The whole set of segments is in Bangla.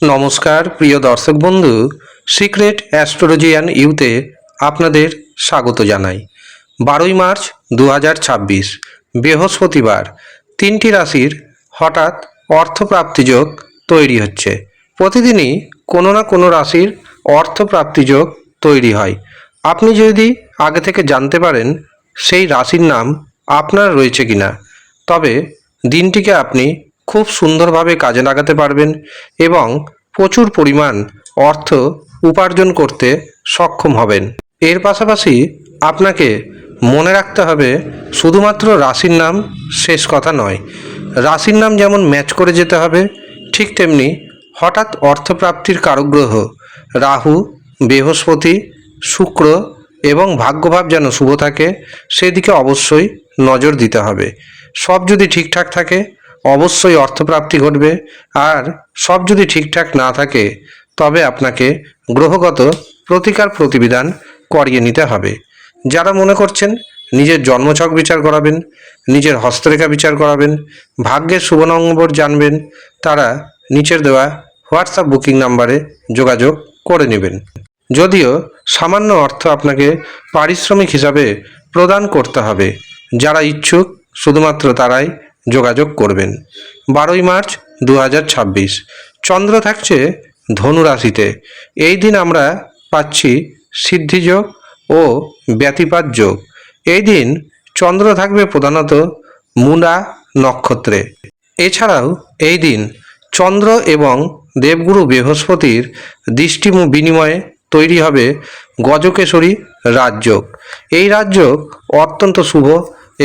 নমস্কার প্রিয় দর্শক বন্ধু, সিক্রেট অ্যাস্ট্রোলজিয়ান ইউতে আপনাদের স্বাগত জানাই। 12 মার্চ 2026 বৃহস্পতিবার, তিনটি রাশির হঠাৎ অর্থপ্রাপ্তিযোগ তৈরি হচ্ছে। প্রতিদিনই কোনো না কোনো রাশির অর্থপ্রাপ্তিযোগ তৈরি হয়। আপনি যদি আগে থেকে জানতে পারেন সেই রাশির নাম আপনার রয়েছে কিনা, তবে দিনটিকে আপনি খুব সুন্দরভাবে কাজে লাগাতে পারবেন এবং প্রচুর পরিমাণ অর্থ উপার্জন করতে সক্ষম হবেন। এর পাশাপাশি আপনাকে মনে রাখতে হবে শুধুমাত্র রাশির নাম শেষ কথা নয়, রাশির নাম যেমন ম্যাচ করে যেতে হবে, ঠিক তেমনি হঠাৎ অর্থপ্রাপ্তির কারক গ্রহ রাহু, বৃহস্পতি, শুক্র এবং ভাগ্যভাব যেন শুভ থাকে সেদিকে অবশ্যই নজর দিতে হবে। সব যদি ঠিকঠাক থাকে অবশ্যই অর্থপ্রাপ্তি ঘটবে, আর সব যদি ঠিকঠাক না থাকে তবে আপনাকে গ্রহগত প্রতিকার প্রতিবিধান করিয়ে নিতে হবে। যারা মনে করছেন নিজের জন্মছক বিচার করাবেন, নিজের হস্তরেখা বিচার করাবেন, ভাগ্যের শুভ নম্বর জানবেন, তারা নিচের দেওয়া হোয়াটসঅ্যাপ বুকিং নাম্বারে যোগাযোগ করে নেবেন। যদিও সামান্য অর্থ আপনাকে পারিশ্রমিক হিসাবে প্রদান করতে হবে। যারা ইচ্ছুক শুধুমাত্র তারাই যোগাযোগ করবেন। 12 মার্চ 2026 চন্দ্র থাকছে ধনু রাশিতে। এই দিন আমরা পাচ্ছি সিদ্ধিযোগ ও ব্যতিপাত যোগ। এই দিন চন্দ্র থাকবে প্রধানত মূলা নক্ষত্রে। এছাড়াও এই দিন চন্দ্র এবং দেবগুরু বৃহস্পতির দৃষ্টি বিনিময়ে তৈরি হবে গজকেশরী রাজযোগ। এই রাজযোগ অত্যন্ত শুভ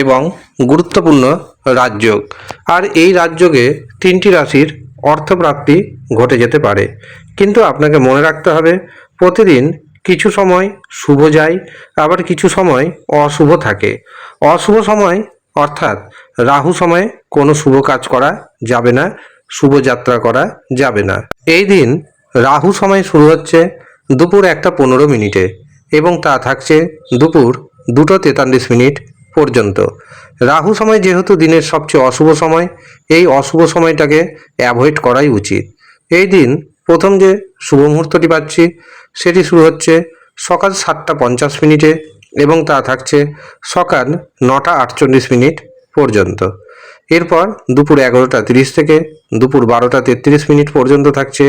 এবং গুরুত্বপূর্ণ রাজযোগ, আর এই রাজযোগে তিনটি রাশির অর্থপ্রাপ্তি ঘটে যেতে পারে। কিন্তু আপনাকে মনে রাখতে হবে প্রতিদিন কিছু সময় শুভ যায়, আবার কিছু সময় অশুভ থাকে। অশুভ সময় অর্থাৎ রাহু সময়ে কোনো শুভ কাজ করা যাবে না, শুভ যাত্রা করা যাবে না। এই দিন রাহু সময় শুরু হচ্ছে দুপুর 1:15 এবং তা থাকছে দুপুর 2:43 পর্যন্ত। রাহু সময় যেহেতু দিনের সবচেয়ে অশুভ সময়, এই অশুভ সময়টাকে অ্যাভয়েড করাই উচিত। এই দিন প্রথম যে শুভ মুহূর্তটি পাচ্ছি সেটি শুরু হচ্ছে সকাল 7:50 এবং তা থাকছে সকাল 9:48 পর্যন্ত। এরপর দুপুর 11:30 থেকে দুপুর 12:33 পর্যন্ত থাকছে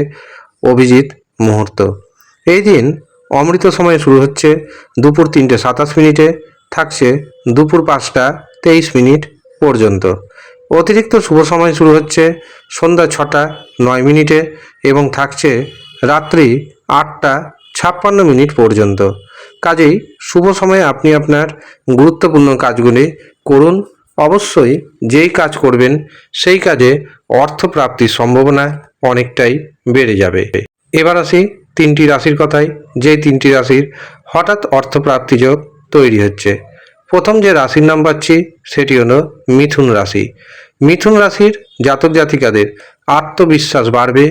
অভিজিৎ মুহূর্ত। এই দিন অমৃত সময় শুরু হচ্ছে দুপুর 3:27 থাকছে দুপুর 5:23 পর্যন্ত। অতিরিক্ত শুভ সময় শুরু হচ্ছে সন্ধ্যা 6:09 এবং থাকছে রাত্রি 8:56 পর্যন্ত। কাজেই শুভ সময়ে আপনি আপনার গুরুত্বপূর্ণ কাজগুলি করুন। অবশ্যই যেই কাজ করবেন সেই কাজে অর্থপ্রাপ্তির সম্ভাবনা অনেকটাই বেড়ে যাবে। এবার আসি তিনটি রাশির কথায়, যেই তিনটি রাশির হঠাৎ অর্থপ্রাপ্তি যোগ তৈরি হচ্ছে। প্রথম যে রাশির নাম পাচ্ছি সেটি হলো মিথুন রাশি। মিথুন রাশির জাতক জাতিকাদের আত্মবিশ্বাস বাড়বে,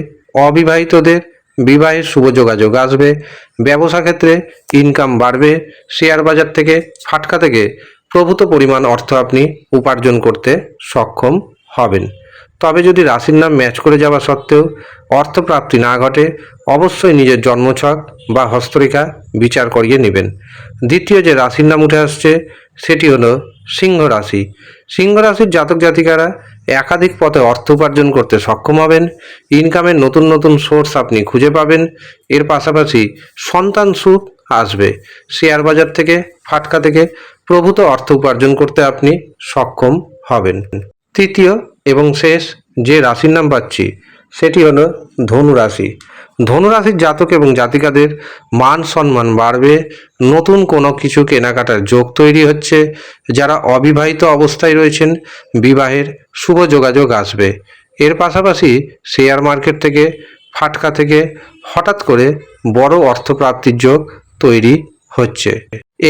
অবিবাহিতদের বিবাহের শুভ যোগাযোগ আসবে, ব্যবসা ক্ষেত্রে ইনকাম বাড়বে, শেয়ার বাজার থেকে ফাটকা থেকে প্রভূত পরিমাণ অর্থ আপনি উপার্জন করতে সক্ষম হবেন। তবে যদি রাশির নাম ম্যাচ করে যাওয়া সত্ত্বেও অর্থপ্রাপ্তি না ঘটে অবশ্যই নিজের জন্মছক বা হস্তরেখা বিচার করিয়ে নেবেন। দ্বিতীয় যে রাশির নাম উঠে আসছে সেটি হলো সিংহ রাশি। সিংহ রাশির জাতক জাতিকারা একাধিক পথে অর্থ উপার্জন করতে সক্ষম হবেন, ইনকামের নতুন নতুন সোর্স আপনি খুঁজে পাবেন। এর পাশাপাশি সন্তান সুখ আসবে, শেয়ার বাজার থেকে ফাটকা থেকে প্রভূত অর্থ উপার্জন করতে আপনি সক্ষম হবেন। তৃতীয় এবং শেষ যে রাশির নাম পাচ্ছি সেটি হলো ধনু রাশি। ধনু রাশির জাতক এবং জাতিকাদের মান সম্মান বাড়বে, নতুন কোনো কিছু কেনাকাটার যোগ তৈরি হচ্ছে। যারা অবিবাহিত অবস্থায় রয়েছেন বিবাহের শুভ যোগাযোগ আসবে। এর পাশাপাশি শেয়ার মার্কেট থেকে ফাটকা থেকে হঠাৎ করে বড় অর্থপ্রাপ্তির যোগ তৈরি হচ্ছে।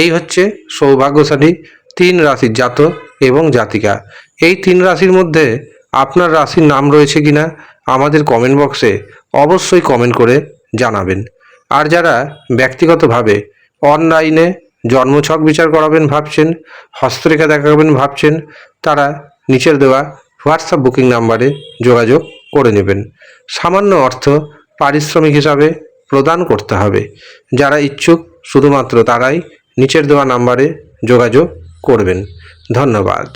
এই হচ্ছে সৌভাগ্যশালী 3 রাশির জাতক এবং জাতিকা। এই 3 রাশির মধ্যে আপনার রাশির নাম রয়েছে কিনা আমাদের কমেন্ট বক্সে অবশ্যই কমেন্ট করে জানাবেন। আর যারা ব্যক্তিগতভাবে অনলাইনে জন্মছক বিচার করাবেন ভাবছেন, হস্তরেখা দেখাবেন ভাবছেন, তারা নিচের দেওয়া হোয়াটসঅ্যাপ বুকিং নাম্বারে যোগাযোগ করে নেবেন। সামান্য অর্থ পারিশ্রমিক হিসাবে প্রদান করতে হবে। যারা ইচ্ছুক শুধুমাত্র তারাই নিচের দেওয়া নাম্বারে যোগাযোগ করবেন। ধন্যবাদ।